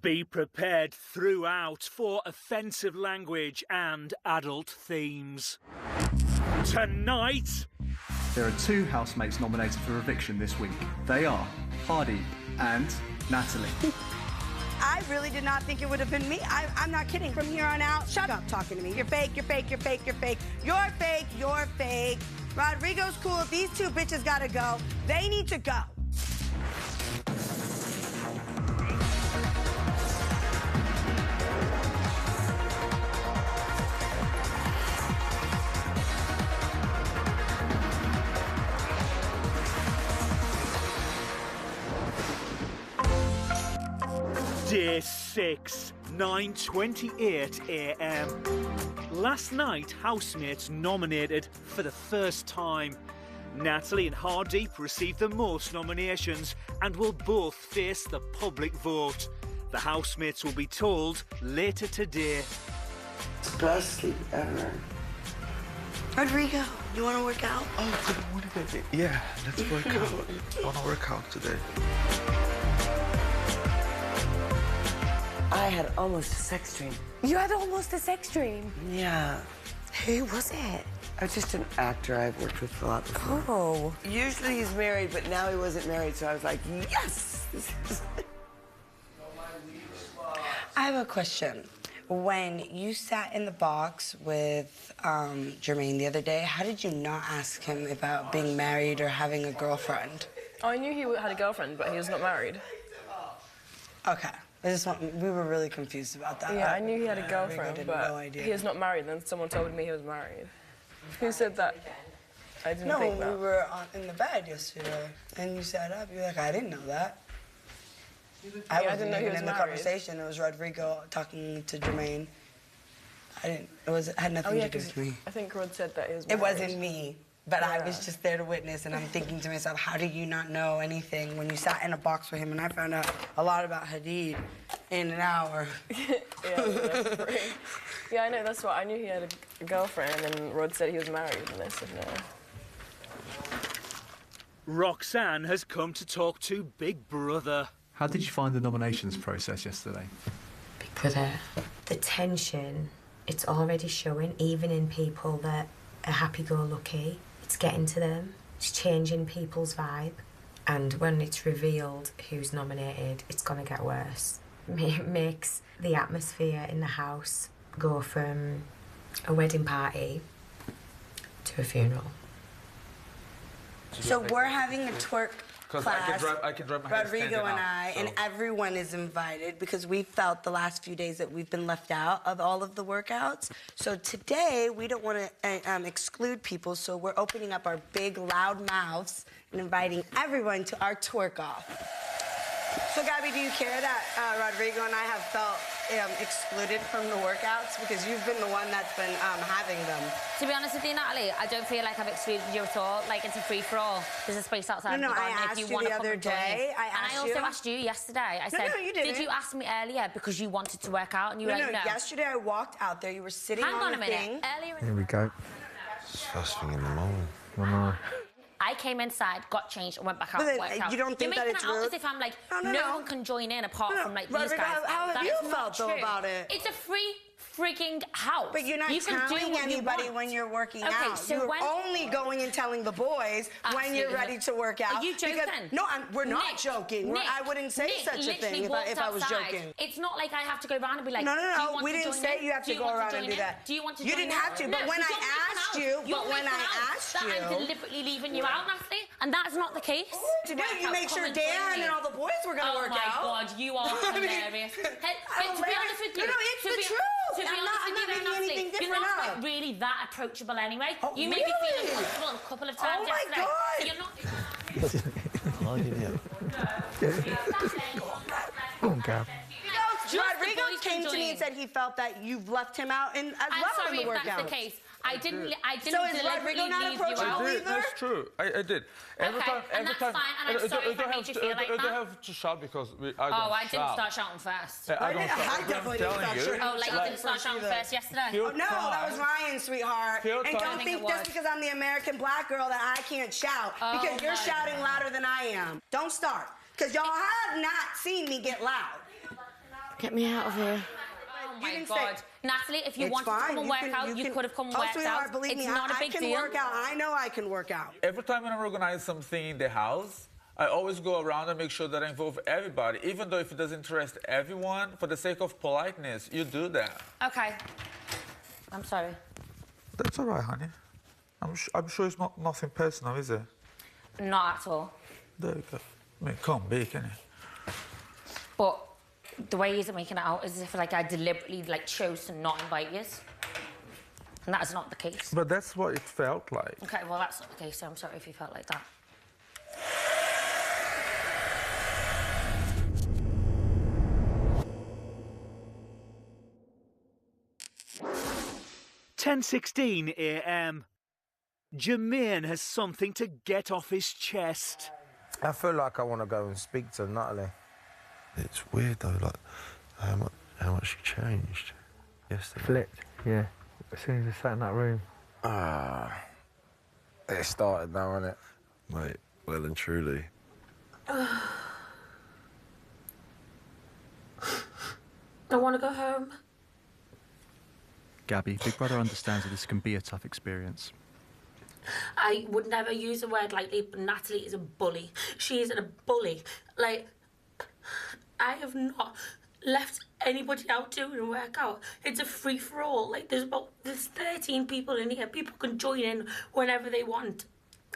Be prepared throughout for offensive language and adult themes. Tonight... There are 2 housemates nominated for eviction this week. They are Hardy and Natalie. I really did not think it would have been me. I'm not kidding. From here on out, shut up talking to me. You're fake, you're fake, you're fake, you're fake. You're fake, you're fake. Rodrigo's cool. If these 2 bitches gotta go, they need to go. Day 6, 9:28 a.m. Last night, housemates nominated for the first time. Natalie and Hardeep received the most nominations and will both face the public vote. The housemates will be told later today. It's the best sleep ever. Rodrigo, you want to work out? Oh, good morning, baby. Yeah, let's work out. I want to work out today. I had almost a sex dream. You had almost a sex dream? Yeah. Who was it? I was just an actor I've worked with a lot before. Oh. Usually he's married, but now he wasn't married, so I was like, yes! I have a question. When you sat in the box with Jermaine the other day, how did you not ask him about being married or having a girlfriend? I knew he had a girlfriend, but he was not married. Okay. We were really confused about that. Yeah, I knew he had a girlfriend, no but idea. he was not married. Then someone told me he was married. Who said that? I didn't think that. No, we were in the bed yesterday, and you sat up. You're like, I didn't know that. I wasn't even in the conversation. It was Rodrigo talking to Jermaine. It had nothing to do with me. I think Rod said that he was married. It wasn't me. But I was just there to witness, and I'm thinking to myself, how do you not know anything when you sat in a box with him? And I found out a lot about Hadid in an hour. Yeah, I know, that's what. I knew he had a girlfriend, and then Rod said he was married, and I said no. Roxanne has come to talk to Big Brother. How did you find the nominations process yesterday? Big Brother, the tension, it's already showing, even in people that are happy-go-lucky. It's getting to them. It's changing people's vibe. And when it's revealed who's nominated, it's going to get worse. It makes the atmosphere in the house go from a wedding party to a funeral. So we're having a twerk class, I can drive my Rodrigo and I, and everyone is invited because we felt the last few days that we've been left out of all of the workouts. So today, we don't want to exclude people, so we're opening up our big, loud mouths and inviting everyone to our twerk-off. So, Gabby, do you care that Rodrigo and I have felt excluded from the workouts? Because you've been the one that's been having them. To be honest with you, Natalie, I don't feel like I've excluded you at all. Like, it's a free-for-all. There's a space outside. No, I asked you the other day. I also asked you yesterday. I said, you didn't. Did you ask me earlier because you wanted to work out? And you were like, no. Yesterday I walked out there. You were sitting on the thing. Hang on a minute. Earlier Here we go. It's first thing in the morning. I know. I came inside, got changed, and went back out But and worked out. you don't think You're that it's making it out rude? as if I'm like, No. one can join in apart from like Rodrigo, these guys. how have That you is felt, not though, true. about it? It's a free freaking house. But you're not you can telling do what anybody you want. when you're working Okay, out. so you're when... only going and telling the boys when you're ready to work out. Are you joking? No, we're not joking. I wouldn't say such a thing if I was joking. It's not like I have to go around and be like, No, we didn't say you have to go around and do that. Do you want to You join didn't in? have to, but when I asked you, I'm deliberately leaving you out, Natalie, and that's not the case. Today you make sure Dan and all the boys were going to work out. Oh my God, you are hilarious. To be honest with you, no, it's the truth. I'm not making anything different you're not up. really that approachable anyway. You made me feel uncomfortable a couple of times yesterday. So you're not... I'll give you. Go on, Gab. Rodrigo came to me and said he felt that you've left him out as well in the workout. I'm sorry if that's the case. I didn't So is Rodrigo not approachable either? That's true. I did. Every time. And that's fine, and I'm sorry if I made you feel like that. I don't have to shout because I don't shout. Oh, I didn't start shouting first. I don't shout. I definitely didn't start shouting. Oh, like you didn't start shouting first yesterday? Oh, no, that was Ryan, sweetheart. And don't think just was. because I'm the American black girl that I can't shout. Because you're shouting louder than I am. Don't start. Because y'all have not seen me get loud. Get me out of here. Oh my God. Natalie, if you wanted to come and work out, you could have come and worked out. Believe it's me, not a big I can deal. work out. I know I can work out. Every time when I organize something in the house, I always go around and make sure that I involve everybody, even though if it doesn't interest everyone, for the sake of politeness, you do that. Okay. I'm sorry. That's all right, honey. I'm sure it's nothing personal, is it? Not at all. There you go. I mean, it can't be, can it? But the way he's making it out is as if like I deliberately chose to not invite you. And that is not the case. But that's what it felt like. Okay, well that's not the case, so I'm sorry if you felt like that. (10:16 a.m). Jermaine has something to get off his chest. I feel like I want to go and speak to Natalie. It's weird though, like how much she changed yesterday. Flipped, yeah. As soon as I sat in that room. It started now, innit? Mate, well and truly. I want to go home. Gabby, Big Brother understands that this can be a tough experience. I would never use the word lightly, but Natalie is a bully. She is a bully. Like, I have not left anybody out doing a workout. It's a free-for-all. Like, there's 13 people in here. People can join in whenever they want.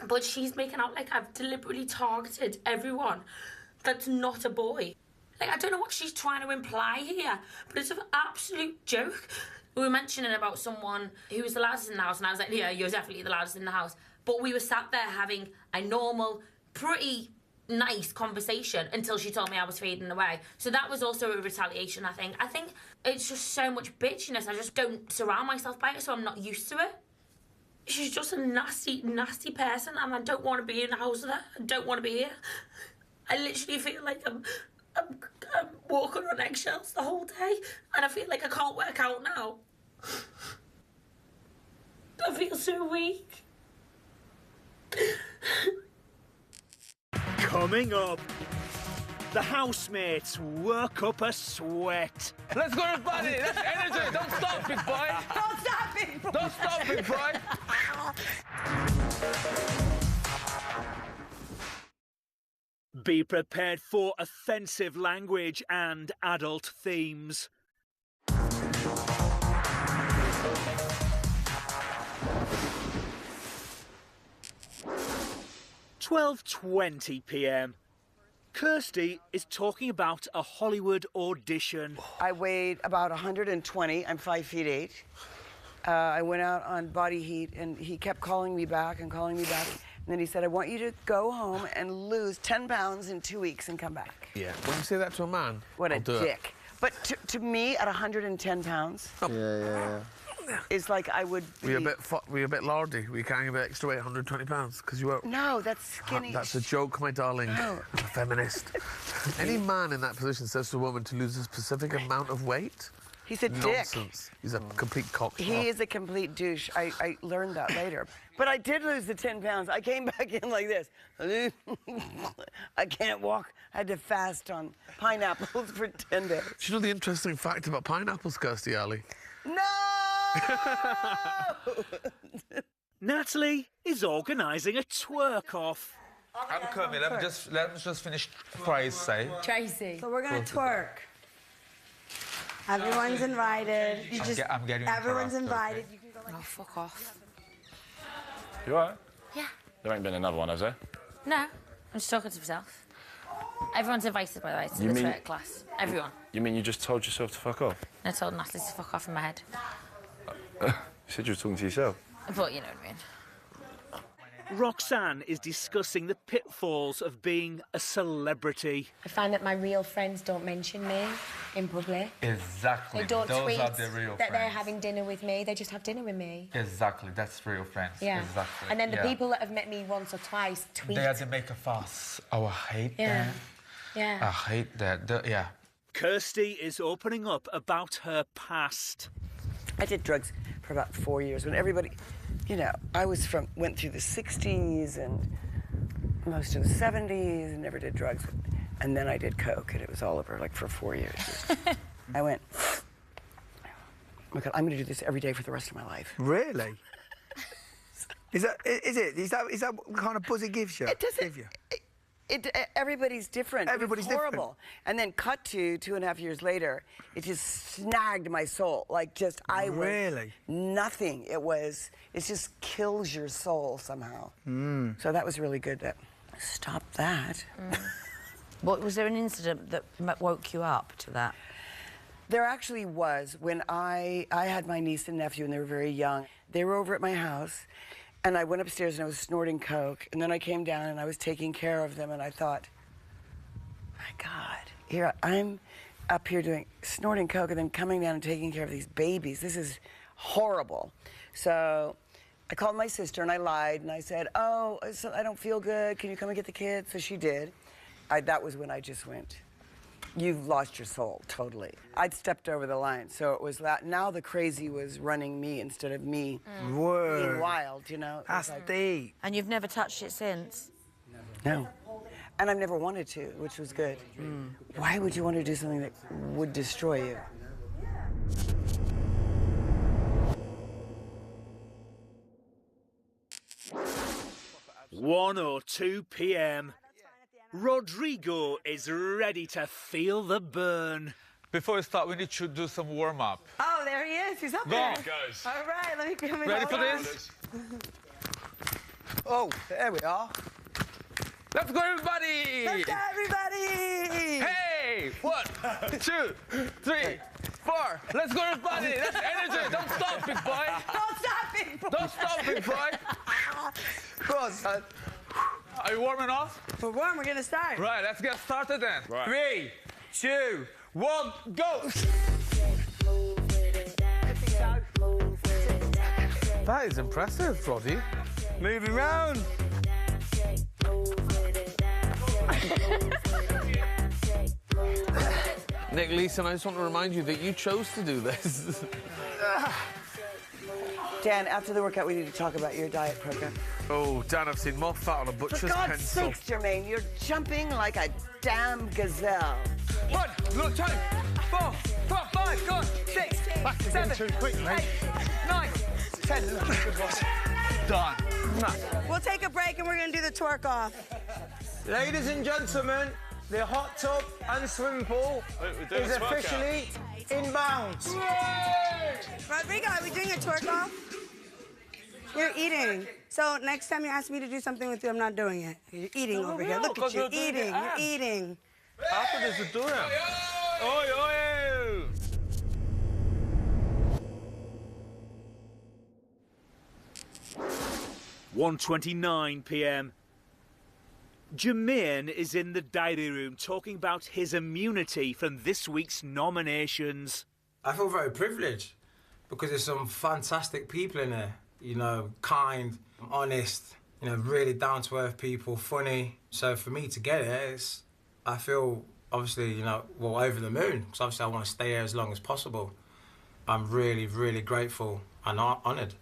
But she's making out like I've deliberately targeted everyone that's not a boy. Like, I don't know what she's trying to imply here, but it's an absolute joke. We were mentioning about someone who was the loudest in the house, and I was like, yeah, you're definitely the loudest in the house. But we were sat there having a normal, pretty nice conversation until she told me I was fading away. So that was also a retaliation, I think. I think it's just so much bitchiness. I just don't surround myself by it, so I'm not used to it. She's just a nasty, nasty person, and I don't want to be in the house with her. I don't want to be here. I literally feel like I'm walking on eggshells the whole day, and I feel like I can't work out now. I feel so weak. Coming up, the housemates work up a sweat. Let's go, everybody! That's energy! Don't stop, big boy! Don't stop, big boy! Don't stop, big boy! Be prepared for offensive language and adult themes. 12:20 p.m. Kirsty is talking about a Hollywood audition. I weighed about 120. I'm 5'8". I went out on Body Heat, and he kept calling me back and calling me back. And then he said, I want you to go home and lose 10 pounds in 2 weeks and come back. Yeah. When you say that to a man, What a I'll do dick. But to me, at 110 pounds, Yeah. it's like I would be... Were you a bit lardy? Were you carrying a bit extra weight, 120 pounds? Because you were... No, that's skinny. That's a joke, my darling. No. I'm a feminist. Any man in that position says to a woman to lose a specific amount of weight? He's a dick. Nonsense. He's a complete cocksucker. He is a complete douche. I learned that later. But I did lose the 10 pounds. I came back in like this. I can't walk. I had to fast on pineapples for 10 days. Do you know the interesting fact about pineapples, Kirstie Alley? No! Natalie is organising a twerk-off. I'm coming. Let me just finish Tracy. Tracy. So we're gonna twerk. Everyone's invited. I'm getting Everyone's interrupted. invited. You can go like. Oh, fuck off. You alright? Yeah. There ain't been another one, has there? No, I'm just talking to myself. Everyone's invited, by the way, to the twerk class. Everyone. You mean you just told yourself to fuck off? I told Natalie to fuck off in my head. You said you were talking to yourself. But you know what I mean. Roxanne is discussing the pitfalls of being a celebrity. I find that my real friends don't mention me in public. Exactly. They don't Those tweet are the real that they're friends. having dinner with me. They just have dinner with me. Exactly. That's real friends. Yeah. Exactly. And then the Yeah. people that have met me once or twice tweet. They are the make a fuss. Oh, I hate Yeah. that. Yeah. I hate that. Yeah. Kirsty is opening up about her past. I did drugs for about 4 years when everybody, you know, I went through the 60s and most of the 70s and never did drugs. And then I did coke and it was all over like for 4 years. I went, oh my God, I'm going to do this every day for the rest of my life. Really? Is that what kind of buzz it gives you? It doesn't. Everybody's different. Everybody's it's horrible. different. And then cut to 2.5 years later, it just snagged my soul. Like just I was Really? nothing. It just kills your soul somehow. So that was really good. That stopped that. What was there an incident that woke you up to that? There actually was when I had my niece and nephew and they were very young. They were over at my house. And I went upstairs and I was snorting coke. And then I came down and I was taking care of them. And I thought, my God, here I'm up here snorting coke and then coming down and taking care of these babies. This is horrible. So I called my sister and I lied and I said, oh, I don't feel good. Can you come and get the kids? So she did. That was when I just went, you've lost your soul, totally. I'd stepped over the line, so it was that. Now the crazy was running me instead of me being wild, you know? That's deep. And you've never touched it since? No. And I've never wanted to, which was good. Why would you want to do something that would destroy you? 1 or 2 p.m. Rodrigo is ready to feel the burn. Before we start, we need to do some warm-up. Oh, there he is. He's up Go there. on, guys. All right, let me come in. Ready for this? Oh, there we are. Let's go, everybody! Let's go, everybody! Hey! 1, 2, 3, 4. Let's go, everybody! That's energy! Don't stop, big boy! Don't stop, big boy! Don't stop, big boy! Go on, son. Are you warming off? We're warm. We're going to start. Right, let's get started then. Right. 3, 2, 1, go! That is impressive, Roddy. Moving round. Nick Leeson, I just want to remind you that you chose to do this. Dan, after the workout, we need to talk about your diet program. Oh, Dan, I've seen more fat on a For butcher's God's pencil. sakes, Jermaine, you're jumping like a damn gazelle. 1, look, 2, 4, 5, go on, 6, 7, 8, 9, 10. Done. We'll take a break and we're going to do the twerk off. Ladies and gentlemen, the hot tub and swimming pool is officially inbound. Rodrigo, are we doing a twerk off? You're eating. So next time you ask me to do something with you, I'm not doing it. You're eating over here. Look at you, eating. You're eating. After this, we do it. Oi, oi! 1:29 p.m. Jermaine is in the diary room talking about his immunity from this week's nominations. I feel very privileged because there's some fantastic people in there. You know, kind, honest, you know, really down-to-earth people, funny. So for me to get it, I feel obviously, you know, well, over the moon, because obviously I want to stay here as long as possible. I'm really, really grateful and honoured.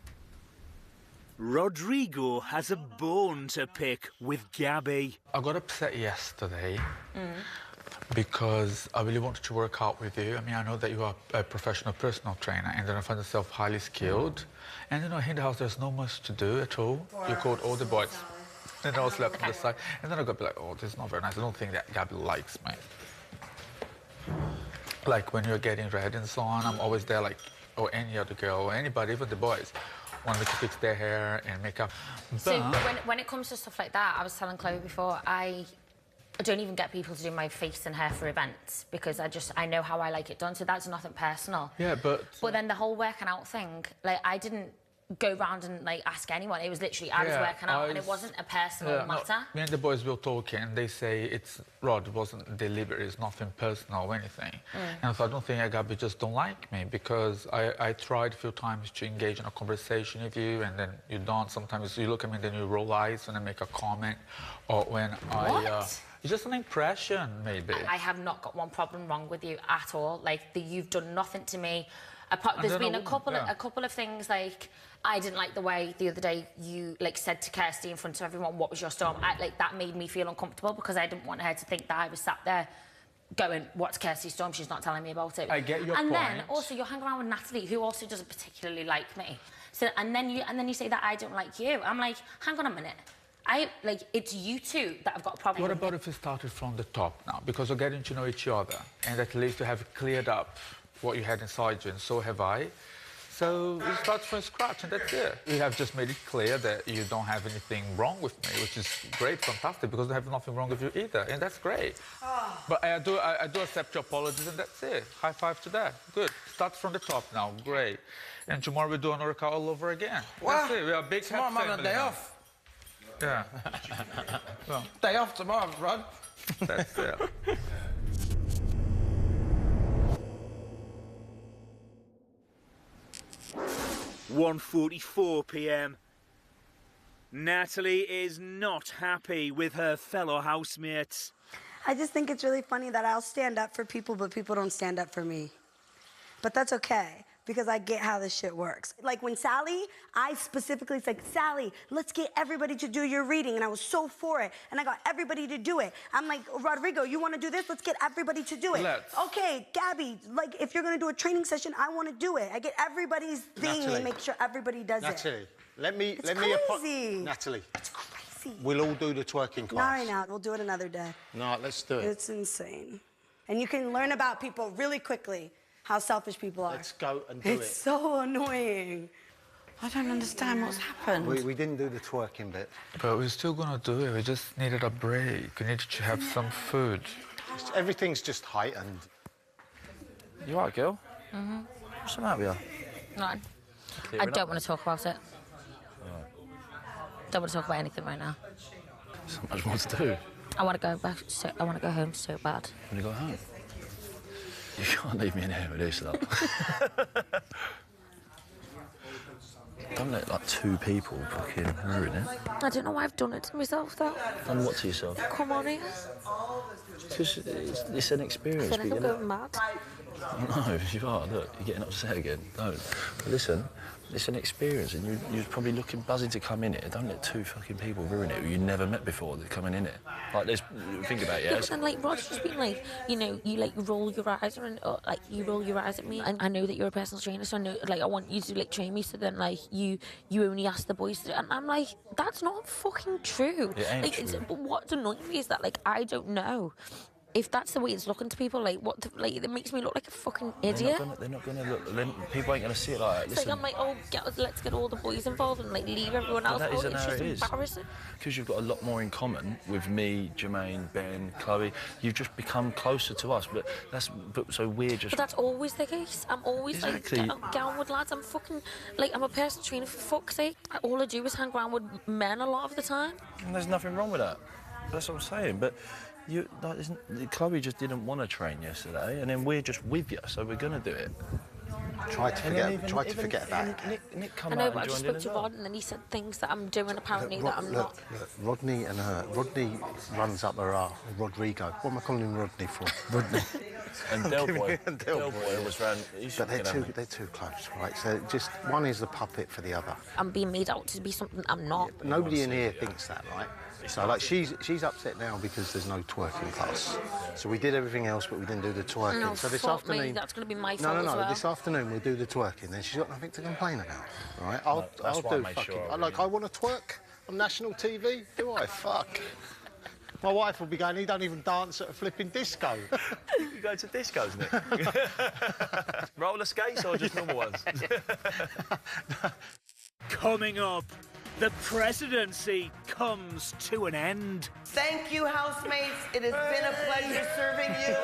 Rodrigo has a bone to pick with Gabby. I got upset yesterday because I really wanted to work out with you. I mean, I know that you are a professional personal trainer and then I find yourself highly skilled. And, you know, in the house, there's not much to do at all. You called all the boys. And I was left on the side. And then I got to be like, oh, this is not very nice. I don't think that Gabby likes me. Like, when you're getting ready and so on, I'm always there, like, or any other girl, or anybody, even the boys, want me to fix their hair and makeup. So when it comes to stuff like that, I was telling Chloe before, I don't even get people to do my face and hair for events because I know how I like it done, so that's nothing personal. Yeah, but then the whole working out thing, like, I didn't go round and, like, ask anyone. It was literally, I was working out, and it wasn't a personal matter. No, me and the boys will talk, and they say Rod wasn't deliberate, it's nothing personal or anything. And so I don't think Gabby just don't like me because I tried a few times to engage in a conversation with you, and then you don't. Sometimes you look at me, and then you roll eyes when I make a comment, or when it's just an impression, maybe. I have not got one problem wrong with you at all. Like, you've done nothing to me. There's been a couple of things, like, I didn't like the way the other day you, like, said to Kirsty in front of everyone, what was your storm? Like, that made me feel uncomfortable because I didn't want her to think that I was sat there going, what's Kirsty's done? She's not telling me about it. I get your and point. then also you're hanging around with Natalie, who also doesn't particularly like me. So and then you say that I don't like you. I'm like, hang on a minute. It's you two that have got a problem. What with about me. if we started from the top now? Because we're getting to know each other, and at least you have cleared up what you had inside you, and so have I. So we start from scratch, and that's it. We have just made it clear that you don't have anything wrong with me, which is great, fantastic, because I have nothing wrong with you either, and that's great. Oh. But I do accept your apologies, and that's it. High five to that. Good. Start from the top now. Great. And tomorrow we do an workout all over again. Wow. That's it. We are a big Tomorrow I'm happy having a family day now. off. Yeah. Well, day off tomorrow, Rod. That's it. (1:44 p.m). Natalie is not happy with her fellow housemates. I just think it's really funny that I'll stand up for people, but people don't stand up for me. But that's okay, because I get how this shit works. Like when Sally, I specifically said, Sally, let's get everybody to do your reading. And I was so for it. And I got everybody to do it. I'm like, Rodrigo, you want to do this? Let's get everybody to do it. Let's. Okay, Gabby, like if you're going to do a training session, I want to do it. I get everybody's thing Natalie. and make sure everybody does it. Natalie, let me... It's let crazy. me Natalie. It's crazy. We'll all do the twerking class. Not right now. We'll do it another day. No, let's do it. It's insane. And you can learn about people really quickly, how selfish people are. Let's go and do it. It's so annoying. I don't understand what's happened. We didn't do the twerking bit. But we're still gonna do it. We just needed a break. We needed to have some food. Everything's just heightened. You all right, girl? Mm-hmm. What's the matter with you? No. I don't want to talk about it. Don't want to talk about anything right now. There's not much more to do. I want to go back. I want to go home so bad. When you go home? You can't leave me in here with this, lot. Don't let, like, two people fucking ruin it. I don't know why I've done it to myself, though. Done what to yourself? Come on here. Because it's an experience. I feel like I'm going mad. No, you are. Look, you're getting upset again. Don't. But listen, it's an experience, and you're probably buzzing to come in it. Don't let two fucking people ruin it who you never met before. They're coming in it. Like, think about it. Yeah, but then, like, Rod's just been like, you know, you like roll your eyes you roll your eyes at me. And I know that you're a personal trainer, so I know, like, I want you to like train me. So then, like, you only ask the boys to, and I'm like, that's not fucking true. It ain't like, true. But what's annoying me is that, like, I don't know. If that's the way it's looking to people, like, it makes me look like a fucking idiot. They're not gonna look. People ain't gonna see it like that. It's like, I'm like, oh, let's get all the boys involved and, like, leave everyone else. That isn't how it's it is. just embarrassing. Because you've got a lot more in common with me, Jermaine, Ben, Chloe. You've just become closer to us. So we're just. But that's always the case. I'm always Exactly. like, get on with lads. I'm fucking, like, I'm a personal trainer, for fuck's sake. All I do is hang around with men a lot of the time. And there's nothing wrong with that. That's what I'm saying. But Chloe just didn't want to train yesterday, and then we're just with you, so we're gonna do it. Try to forget about it. Nick come I know, out but I and just joined spoke in as to well. Rod, and then he said things that I'm doing apparently that I'm not. Look, Rodney and her. Rodney runs up her arse. Rodrigo. What am I calling him Rodney for? Rodney. And Del Boy was round. But they're too close, right? So just one is the puppet for the other. I'm being made out to be something I'm not. But nobody in here thinks that, right? So, like, she's upset now because there's no twerking class. So we did everything else, but we didn't do the twerking. No, so this fuck afternoon, me, that's going to be my fault no. as well. This afternoon we'll do the twerking. Then she's got nothing to complain about, right? I'll that's why I do made fucking. sure I Like, I want to twerk on national TV. Do I? Fuck. My wife will be going, he don't even dance at a flipping disco. You go to discos, Nick? Roller skates or just normal ones? Coming up, the presidency comes to an end. Thank you, housemates. It has been a pleasure serving you.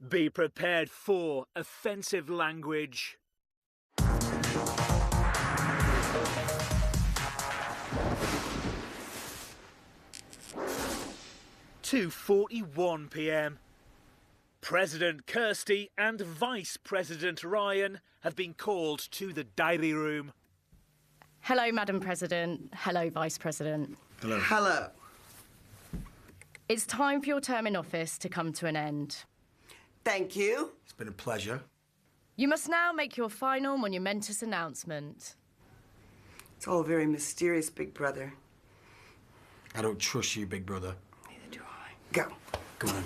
Be prepared for offensive language. (2:41 p.m). President Kirsty and Vice President Ryan have been called to the diary room. Hello, Madam President. Hello, Vice President. Hello. Hello. It's time for your term in office to come to an end. Thank you. It's been a pleasure. You must now make your final monumentous announcement. It's all very mysterious, Big Brother. I don't trust you, Big Brother. Neither do I. Go. Go on.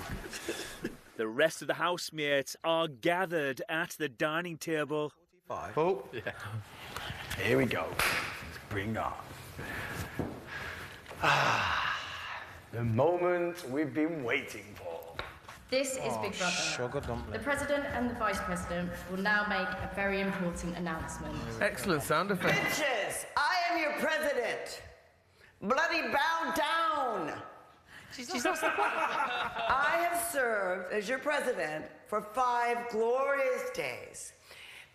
The rest of the housemates are gathered at the dining table. Oh, yeah. Here we go. Let's bring on. The moment we've been waiting for. This is Big Brother. Sugar dumpling. The President and the Vice President will now make a very important announcement. Excellent sound effect. Bitches, I am your president. Bloody bow down. She's lost the plot. I have served as your president for 5 glorious days.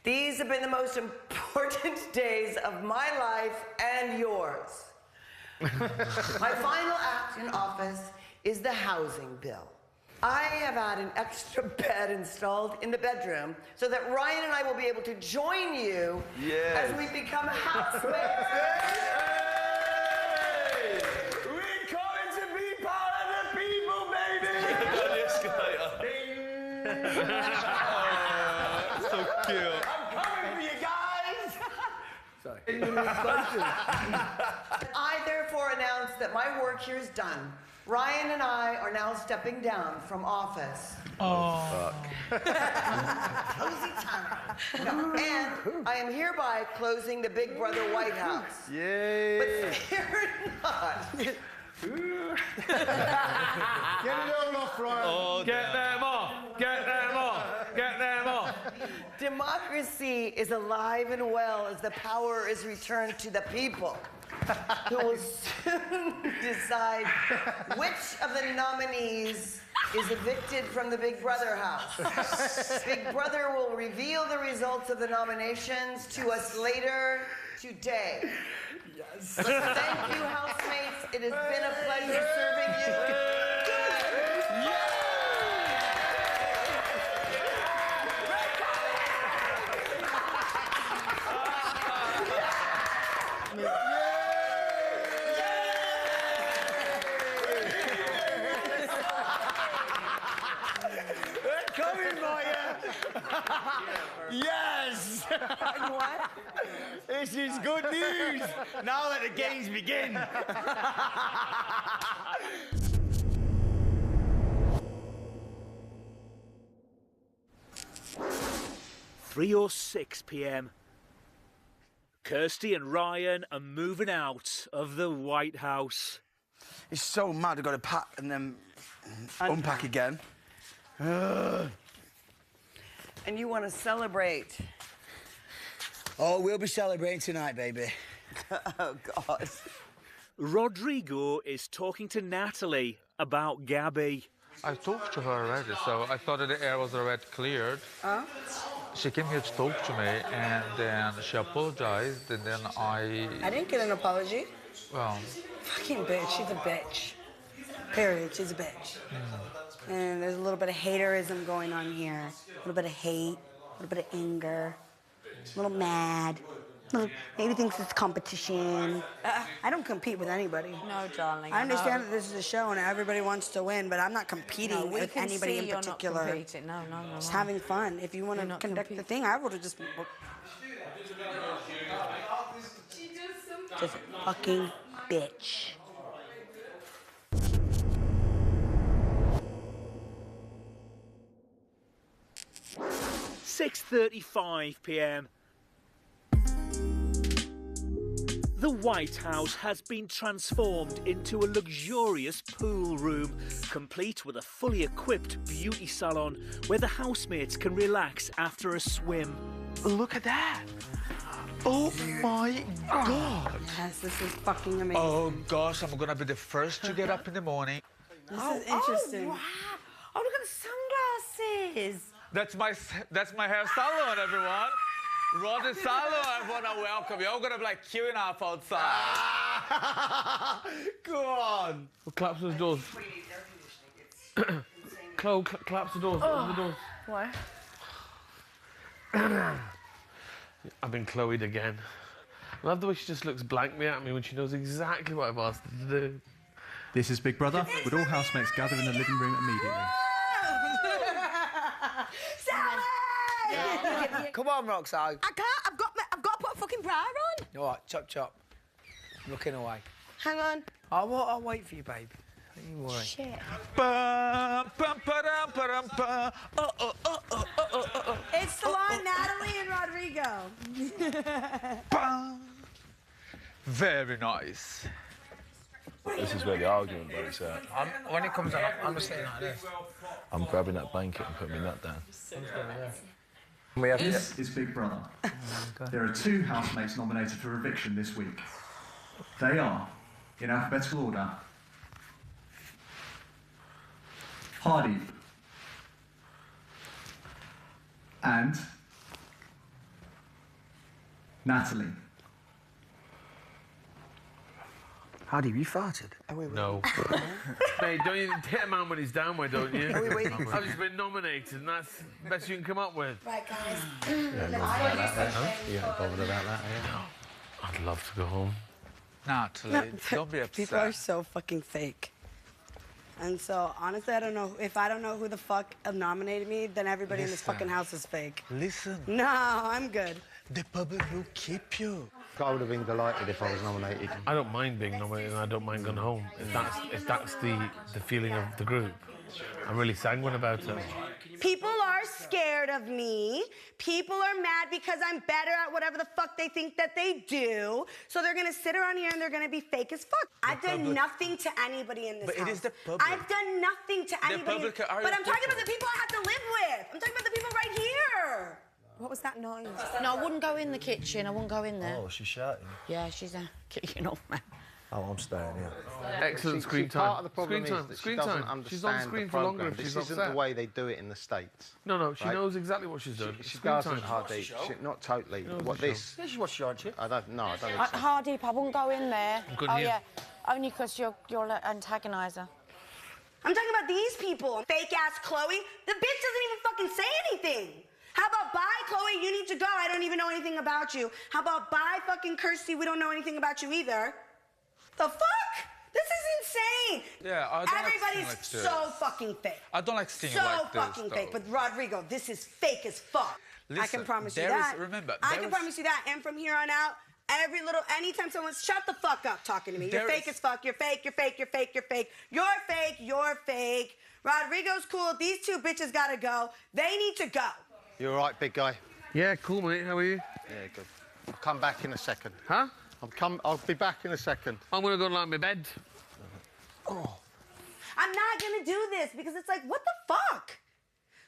These have been the most important days of my life and yours. My final act in office is the housing bill. I have had an extra bed installed in the bedroom so that Ryan and I will be able to join you as we become housemates. We're coming to be part of the people, baby! So cute. I'm coming for you guys! Sorry. I therefore announce that my work here is done. Ryan and I are now stepping down from office. Oh, Cozy time. No, and I am hereby closing the Big Brother White House. Yay! But fear not. Get it all off, Ryan. Oh, get them off! Get them off! Get them off! Democracy is alive and well as the power is returned to the people, who will soon decide which of the nominees is evicted from the Big Brother house. Big Brother will reveal the results of the nominations to us later today. Yes. Thank you, housemates. It has been a pleasure serving you. Coming for you! Yes! What? This is good news! Now let the games begin! 3:06 p.m. Kirsty and Ryan are moving out of the White House. It's so mad, I've got to pack and then unpack again. And you want to celebrate. Oh, we'll be celebrating tonight, baby. Oh, God. Rodrigo is talking to Natalie about Gabby. I talked to her already, so I thought that the air was already cleared. Huh? She came here to talk to me, and then she apologized, and then I didn't get an apology. Well... Fucking bitch. She's a bitch. Period. She's a bitch. And there's a little bit of haterism going on here. A little bit of hate, a little bit of anger, a little mad. Maybe thinks it's competition. I don't compete with anybody. No, darling. I understand that this is a show and everybody wants to win, but I'm not competing with anybody in particular. You're not competing. No. Just having fun. If you want to conduct the thing, I would have just a fucking bitch. .35 p.m. The White House has been transformed into a luxurious pool room, complete with a fully equipped beauty salon where the housemates can relax after a swim. Look at that! Oh my God! Yes, this is fucking amazing. Oh gosh, I'm gonna be the first to get up in the morning. This is interesting. Oh, wow. Oh, look at the sunglasses. That's my hair salon, everyone. Roddy Salon, I want to welcome you. I'm going to be like queuing up outside. Go on. Well, claps those doors. Chloe, claps the doors. Open the doors. Why? I've been Chloe'd again. I love the way she just looks blankly at me when she knows exactly what I've asked her to do. This is Big Brother. Would all housemates gather in the living room immediately? Come on, Roxanne. I can't. I've got to put a fucking bra on. All right, chop chop. looking away. Hang on. I'll wait for you, babe. Don't you worry. Shit. It's Salon, Natalie, and Rodrigo. Very nice. This is where the argument breaks out. When it comes on, I'm just sitting like this. I'm grabbing that blanket and putting my nut down. This is Big Brother. There are 2 housemates nominated for eviction this week. They are, in alphabetical order, Hardeep and Natalie. Hardy, you farted? No. Mate, don't you hit a man when he's down, why don't you? Are we waiting? I've just been nominated, and that's the best you can come up with. Right, guys. You ain't bothered about that, are you? I'd love to go home. Natalie, don't be upset. People are so fucking fake. And so, honestly, I don't know. If I don't know who the fuck nominated me, then everybody in this fucking house is fake. Listen. No, I'm good. The public will keep you. I would have been delighted if I was nominated. I don't mind being nominated, and I don't mind going home. If that's the feeling of the group, I'm really sanguine about it. People are scared of me. People are mad because I'm better at whatever the fuck they think that they do. So they're gonna sit around here and they're gonna be fake as fuck. I've done nothing to anybody in this house. But it is the public. I've done nothing to anybody. public are But your I'm talking people. about the people I have to live with. I'm talking about the people right here. What was that noise? No, I wouldn't go in the kitchen. I wouldn't go in there. Oh, she's shouting. Yeah, she's kicking off, man. Oh, I'm staying here. Excellent screen time. Part of the problem Screen time. is that Screen she doesn't time. understand She's on screen the for longer programme. if she's This isn't upset. the way they do it in the States. No, she right? knows exactly what she's doing. She Screen doesn't, time. Hardy. Not totally. knows What the this? Yeah, she watched you, aren't you? I don't know. I don't Hardeep, I wouldn't go in there. Good oh, here. yeah. Only because you're an antagoniser. I'm talking about these people. Fake ass Chloe. The bitch doesn't even fucking say anything. How about bye, Chloe? You need to go. I don't even know anything about you. How about bye, fucking Kirsty? We don't know anything about you either. The fuck? This is insane. Yeah, I don't Everybody's like seeing so like this. fucking fake. I don't like seeing So like this, fucking fake. though. But Rodrigo, this is fake as fuck. I Listen, can promise you there is- that. remember, I there can is- promise you that. And from here on out, anytime someone's shut the fuck up talking to me. You're There fake is- as fuck. You're fake. You're fake. You're fake. You're fake. You're fake. You're fake. Rodrigo's cool. These 2 bitches gotta go. They need to go. You all right, big guy? Yeah, cool, mate. How are you? Yeah, good. I'll come back in a second. Huh? I'll be back in a second. I'm gonna go and lie in my bed. Oh. I'm not gonna do this because it's like, what the fuck?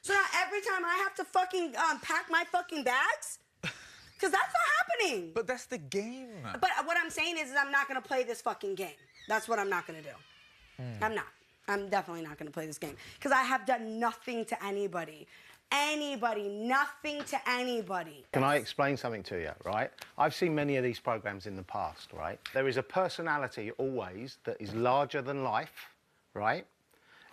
So now every time I have to fucking pack my fucking bags? Because that's not happening. But that's the game. But what I'm saying is I'm not gonna play this fucking game. That's what I'm not gonna do. I'm not. I'm definitely not gonna play this game. Because I have done nothing to anybody. Nothing to anybody. Can I explain something to you, right? I've seen many of these programs in the past, right? There is a personality always that is larger than life, right?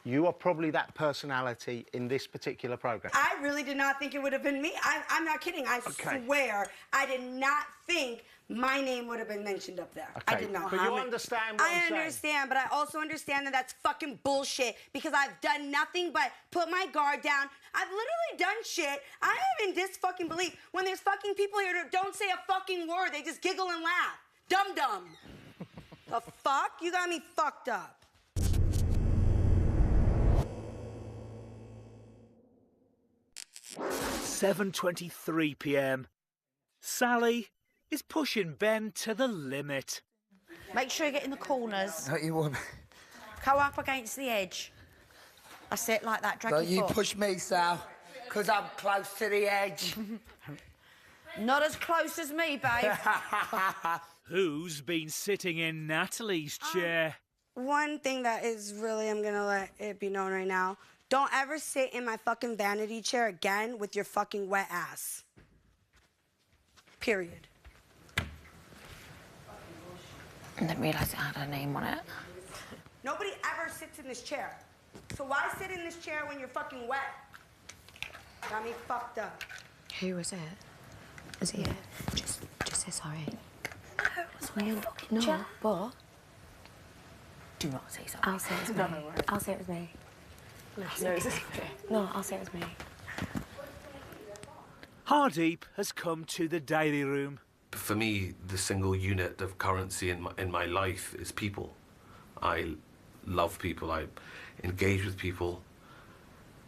You are probably that personality in this particular program. I really did not think it would have been me. I'm not kidding. I swear I did not think my name would have been mentioned up there. I Okay, did not. but you understand what I'm saying? I understand, but I also understand that that's fucking bullshit because I've done nothing but put my guard down. I've literally done shit. I am in disfucking-belief. When there's fucking people here that don't say a fucking word, they just giggle and laugh. Dum-dum. The fuck? You got me fucked up. $7:23 p.m. Sally is pushing Ben to the limit. Make sure you get in the corners. Don't you worry. Go up against the edge. That's it, like that. Drag Don't your you foot. push me, Sal, because I'm close to the edge. Not as close as me, babe. Who's been sitting in Natalie's chair? One thing that is really, I'm gonna let it be known right now. Don't ever sit in my fucking vanity chair again with your fucking wet ass. Period. I didn't realise it had a name on it. Nobody ever sits in this chair. So why sit in this chair when you're fucking wet? Got me fucked up. Who was it? Is it? Just say sorry. No, but do not say sorry. I'll say it was me. I'll say it was me. No, I'll say it was me. Hardeep has come to the diary room. for me, the single unit of currency in my life is people. I love people. I engage with people.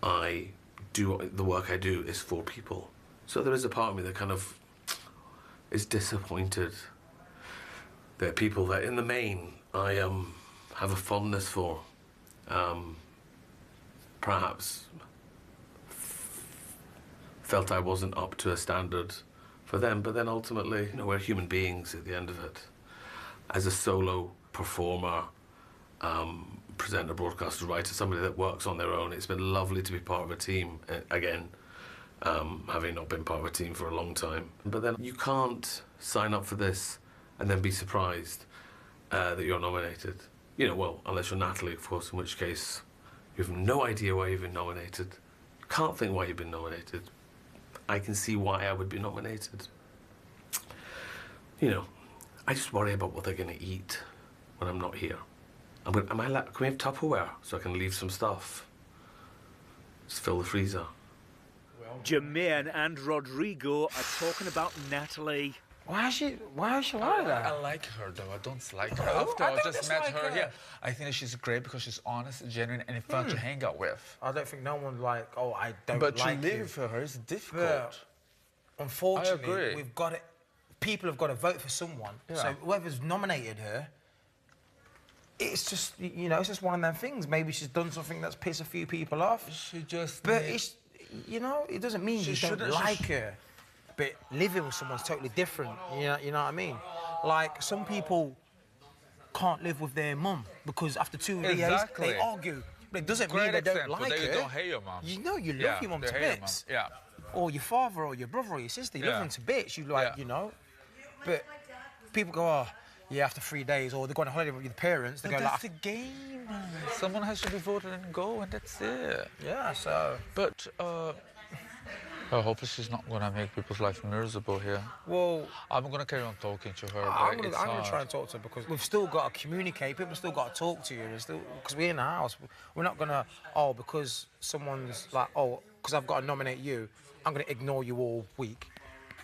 I do the work I do is for people. So there is a part of me that kind of is disappointed. There are people that, in the main, I have a fondness for. Perhaps felt I wasn't up to a standard for them, but then ultimately, you know, we're human beings at the end of it. As a solo performer, presenter, broadcaster, writer, somebody that works on their own, it's been lovely to be part of a team again, having not been part of a team for a long time. But then you can't sign up for this and then be surprised that you're nominated. You know, well, unless you're Natalie, of course, in which case you have no idea why you've been nominated. You can't think why you've been nominated. I can see why I would be nominated. You know, I just worry about what they're going to eat when I'm not here. Can we have Tupperware so I can leave some stuff? Just fill the freezer. Jermaine and Rodrigo are talking about Natalie. Why is she like that? I like her, though. I don't like her. After I just met her here, I think that she's great because she's honest, genuine, and fun to hang out with. I don't think no one like, oh, I don't but like you. But to live for her is difficult. But unfortunately, people have got to vote for someone. Yeah. So whoever's nominated her, it's just, you know, it's just one of them things. Maybe she's done something that's pissed a few people off. She just... But it's, you know, it doesn't mean you don't like her. But living with someone's totally different, you know what I mean? Like, some people can't live with their mum because after 2 years, they argue. But it doesn't mean they don't like her. They don't hate your mum. You know, you love your mum to bits. Yeah. Or your father or your brother or your sister, you love them to bits. You like, you know. But people go, oh, yeah, after 3 days, or they go on a holiday with your parents, they go that's like... the game. Someone has to be voted and go, and that's it. Yeah, so... But, hopefully she's not going to make people's life miserable here. Well... I'm going to carry on talking to her, I'm going to try and talk to her because we've still got to communicate. People still got to talk to you. Because we're in the house. We're not going to, oh, because someone's like, oh, because I've got to nominate you, I'm going to ignore you all week.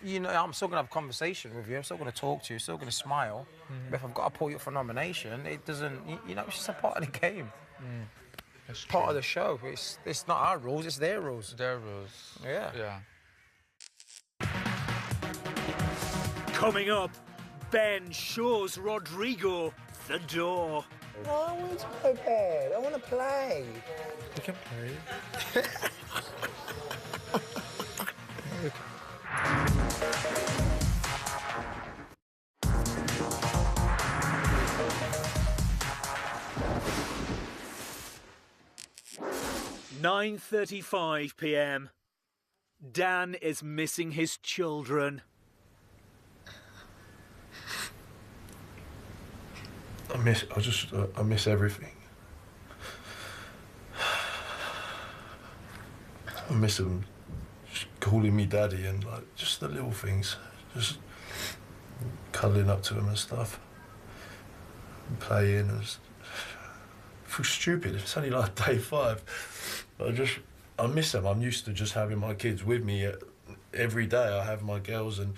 You know, I'm still going to have a conversation with you. I'm still going to talk to you. Still going to smile. But if I've got to pull you up for nomination, it doesn't, you know, it's just a part of the game. It's part of the show. It's not our rules, it's their rules. Their rules. Yeah. Coming up, Ben shows Rodrigo the door. No, I want to go to bed. I want to play. You can play. 9:35 p.m. Dan is missing his children. I miss everything. I miss them just calling me daddy and like just the little things, just cuddling up to them and stuff, and playing. And I feel stupid. It's only like day 5, but I miss them. I'm used to just having my kids with me every day. I have my girls, and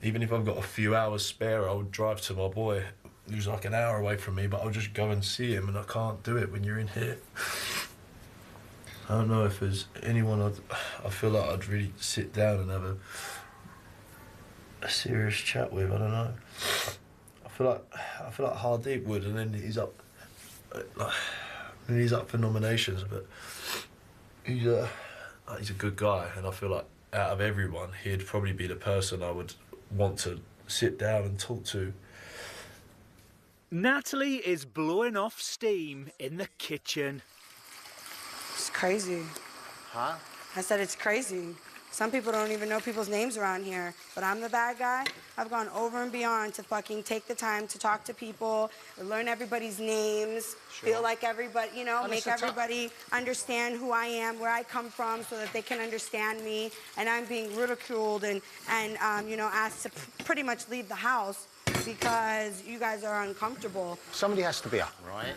even if I've got a few hours spare, I would drive to my boy, who's like an hour away from me, but I'll just go and see him, and I can't do it when you're in here. I don't know if there's anyone I feel like I'd really sit down and have a serious chat with. I don't know. I feel like Hardeep would, and then he's up for nominations, but he's a good guy, and I feel like out of everyone, he'd probably be the person I would want to sit down and talk to. Natalie is blowing off steam in the kitchen. It's crazy. Huh? I said it's crazy. Some people don't even know people's names around here, but I'm the bad guy. I've gone over and beyond to fucking take the time to talk to people, learn everybody's names, feel like everybody, you know, make everybody understand who I am, where I come from, so that they can understand me. And I'm being ridiculed and you know, asked to pretty much leave the house because you guys are uncomfortable. Somebody has to be up, right?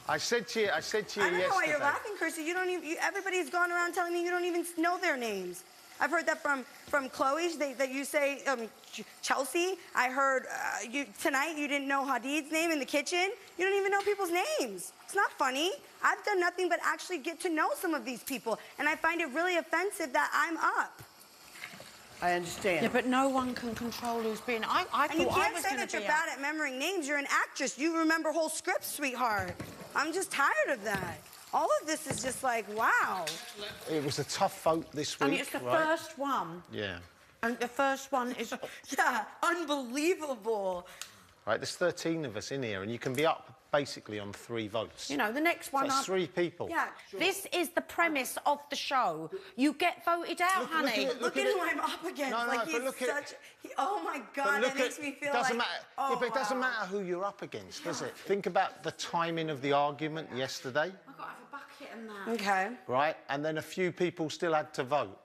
I said to you yesterday. I don't know why you're laughing, Kirsty. You don't even. Everybody's gone around telling me you don't even know their names. I've heard that from Chloe, that you say Chelsea. I heard tonight you didn't know Hadid's name in the kitchen. You don't even know people's names. It's not funny. I've done nothing but actually get to know some of these people, and I find it really offensive that I'm up. I understand. Yeah, but no one can control who's being. I And you thought I can't was say gonna that you're be bad at remembering names. You're an actress. You remember whole scripts, sweetheart. I'm just tired of that. All of this is just like, wow. It was a tough vote this week. I mean, it's the first one. Yeah. And the first one is. Yeah, unbelievable. Right, there's 13 of us in here, and you can be up basically on 3 votes. You know, the next one. That's 3 people. Yeah, this is the premise of the show. You get voted out, honey. Look at who I'm up against. No, like, but look at. Oh my God, that makes me feel doesn't like. Matter, oh, yeah, but it doesn't wow. matter who you're up against, does it? Think about the timing of the argument yesterday. I've got to have a bucket and that. Okay. Right, and then a few people still had to vote.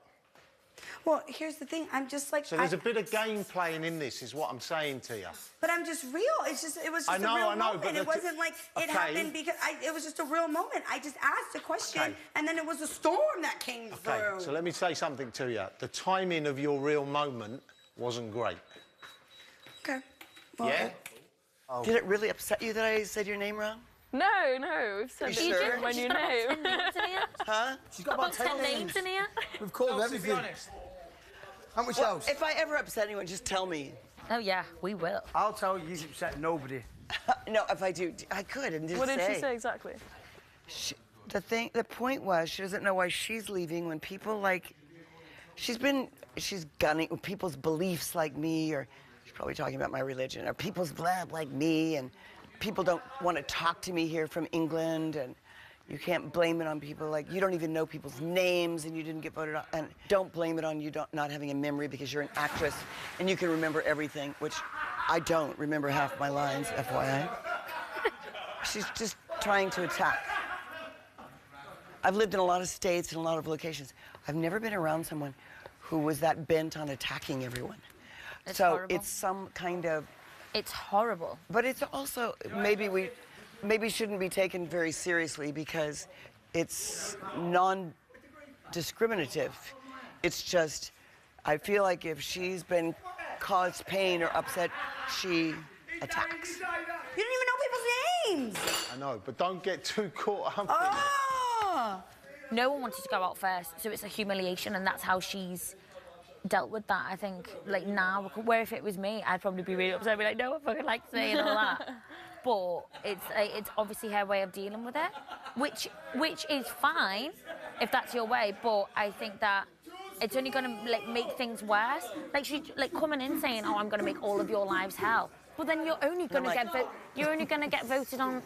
Well, here's the thing. I'm just like. So there's a bit of game playing in this, is what I'm saying to you. But I'm just real. It was just I know, a real I know, moment. but It wasn't like it happened because it was just a real moment. I just asked a question, and then it was a storm that came through. Okay, so let me say something to you. The timing of your real moment wasn't great. Okay. Well, yeah? Oh. Did it really upset you that I said your name wrong? No, we've said You sure? my new name. Huh? She's got about 10 names in here. We've called everything. How much else? If I ever upset anyone, just tell me. Oh yeah, we will. I'll tell you, you've upset nobody. No, if I do, I could and just What say. did she say exactly? The point was, she doesn't know why she's leaving when people like, she's gunning people's beliefs like me, or she's probably talking about my religion, or people's blah like me, and people don't want to talk to me here from England, and you can't blame it on people like, you don't even know people's names and you didn't get voted on, and don't blame it on you not having a memory because you're an actress and you can remember everything, which I don't remember half my lines, FYI. She's just trying to attack. I've lived in a lot of states and a lot of locations. I've never been around someone who was that bent on attacking everyone. It's so horrible. it's some kind of... It's horrible. But it's also, maybe shouldn't be taken very seriously because it's non-discriminative. It's just, I feel like if she's been caused pain or upset, she attacks. You don't even know people's names. I know, but don't get too caught up in Oh. No one wanted to go out first, so it's a humiliation, and that's how she's dealt with that. I think, like now, where if it was me, I'd probably be really upset, be like, no one fucking likes me and all that. But it's obviously her way of dealing with it, which is fine if that's your way. But I think that it's only going to like make things worse. Like she coming in saying, "Oh, I'm going to make all of your lives hell." Well, then you're only going to get voted on,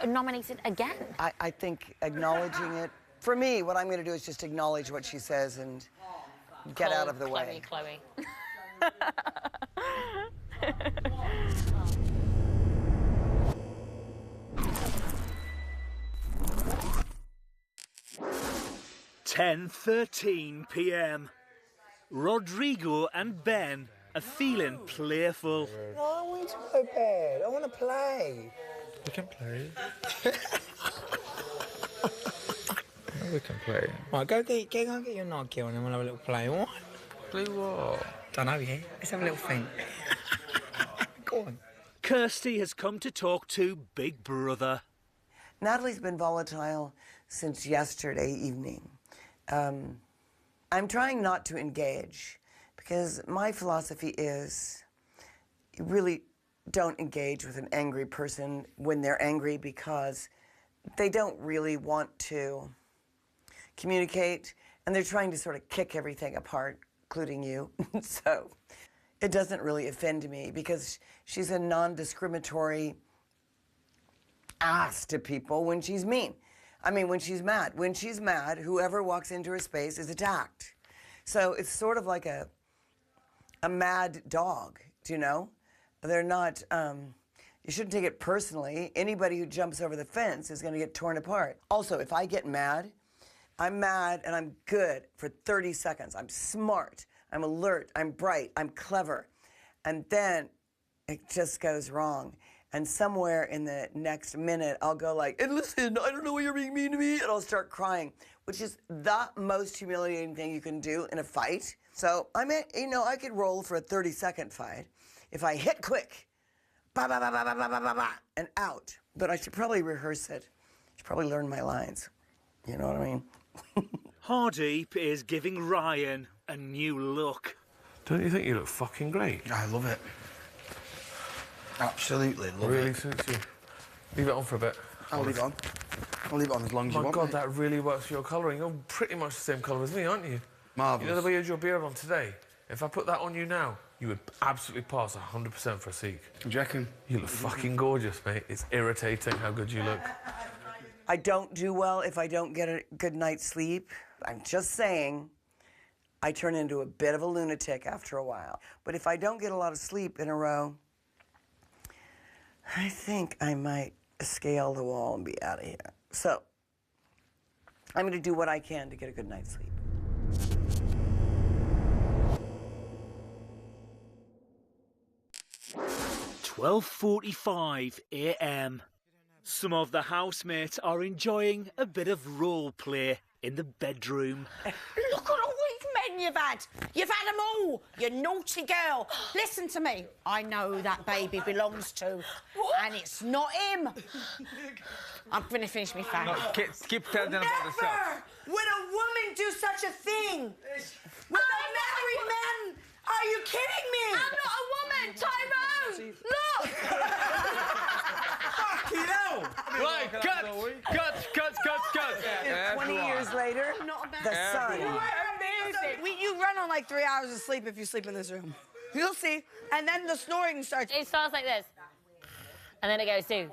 nominated again. I think acknowledging it, for me, what I'm going to do is just acknowledge what she says and get out of the way. Chloe. 10:13 p.m. Rodrigo and Ben are feeling playful. No, I want to go to bed. I want to play. We can play. We can play. Right, go and get your Nike on and we'll have a little play, all right? Play what? Don't know yet. Let's have a little thing. Go on. Kirsty has come to talk to Big Brother. Natalie's been volatile since yesterday evening. I'm trying not to engage because my philosophy is you really don't engage with an angry person when they're angry because they don't really want to communicate and they're trying to sort of kick everything apart, including you. So it doesn't really offend me because she's a non-discriminatory ass to people when she's mean. I mean, when she's mad. When she's mad, whoever walks into her space is attacked. So it's sort of like a mad dog, do you know? They're not, you shouldn't take it personally. Anybody who jumps over the fence is gonna get torn apart. Also, if I get mad, I'm mad and I'm good for 30 seconds. I'm smart, I'm alert, I'm bright, I'm clever. And then it just goes wrong. And somewhere in the next minute, I'll go like, and listen, I don't know why you're being mean to me. And I'll start crying, which is the most humiliating thing you can do in a fight. So, I mean, you know, I could roll for a 30-second fight if I hit quick, ba ba ba ba ba ba ba ba ba, and out. But I should probably rehearse it. I should probably learn my lines. You know what I mean? Hardeep is giving Ryan a new look. Don't you think you look fucking great? I love it. Absolutely love really it. suits you. Leave it on for a bit. I'll leave it on. I'll leave it on as long as you want. My God, mate. that really works for your colouring. You're pretty much the same colour as me, aren't you? Marvellous. You know the way you had your beard on today? If I put that on you now, you would absolutely pass 100% for a Sikh. Do you reckon? You look fucking gorgeous, mate. It's irritating how good you look. I don't do well if I don't get a good night's sleep. I'm just saying, I turn into a bit of a lunatic after a while. But if I don't get a lot of sleep in a row, I think I might scale the wall and be out of here. So, I'm going to do what I can to get a good night's sleep. "12:45 a.m. Some of the housemates are enjoying a bit of role play in the bedroom. Look at all these men you've had. You've had them all. You naughty girl. Listen to me. I know who that baby belongs to. And it's not him. I'm going to finish my fag. No, keep telling them about yourself. Never would a woman do such a thing. With a married man. Are you kidding me? I'm not a woman, Tyrone. Look. Fucking hell. Right, cut. 20 years later, the sun. You run on like 3 hours of sleep if you sleep in this room. You'll see. And then the snoring starts. It starts like this. And then it goes to...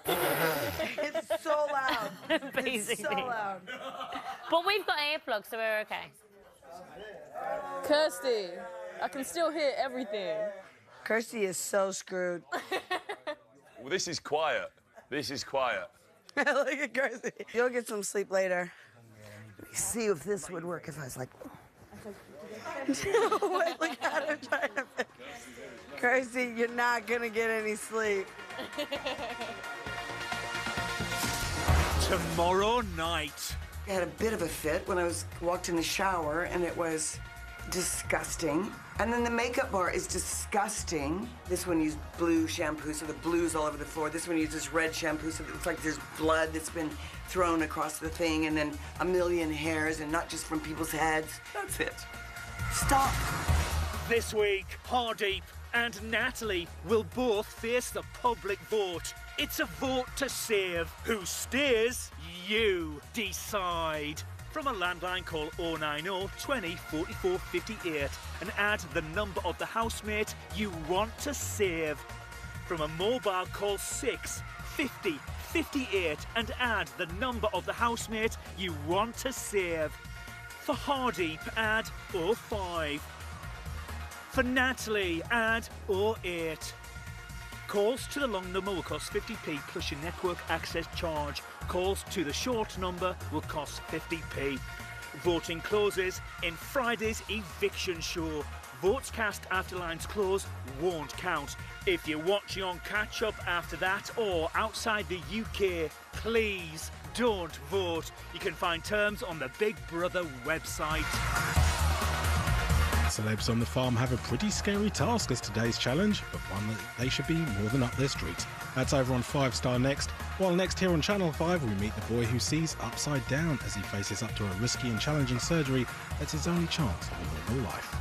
It's so loud. Basically. It's so loud. But we've got earplugs, so we're okay. Kirsty, I can still hear everything. Kirsty is so screwed. Well, this is quiet. This is quiet. Look at Kirsty. You'll get some sleep later. See if this would work if I was like... Wait, look at her trying to... Kirsty, you're not gonna get any sleep. Tomorrow night. I had a bit of a fit when I walked in the shower, and it was disgusting. And then the makeup bar is disgusting. This one used blue shampoo, so the blue's all over the floor. This one uses red shampoo, so it's like there's blood that's been thrown across the thing, and then a million hairs, and not just from people's heads. That's it. Stop. This week, Hardeep and Natalie will both face the public vote. It's a vote to save. Who stays? You decide. From a landline, call 090 20 44 58 and add the number of the housemate you want to save. From a mobile, call 6 50 58 and add the number of the housemate you want to save. For Hardeep, add 05. For Natalie, add 08. Calls to the long number will cost 50p plus your network access charge. Calls to the short number will cost 50p. Voting closes in Friday's eviction show. Votes cast after lines close won't count. If you're watching on catch-up after that or outside the UK, please don't vote. You can find terms on the Big Brother website. Celebs on the farm have a pretty scary task as today's challenge, but one that they should be more than up their street. That's over on 5 Star next. While next here on Channel 5 we meet the boy who sees upside down as he faces up to a risky and challenging surgery that's his only chance of a normal life.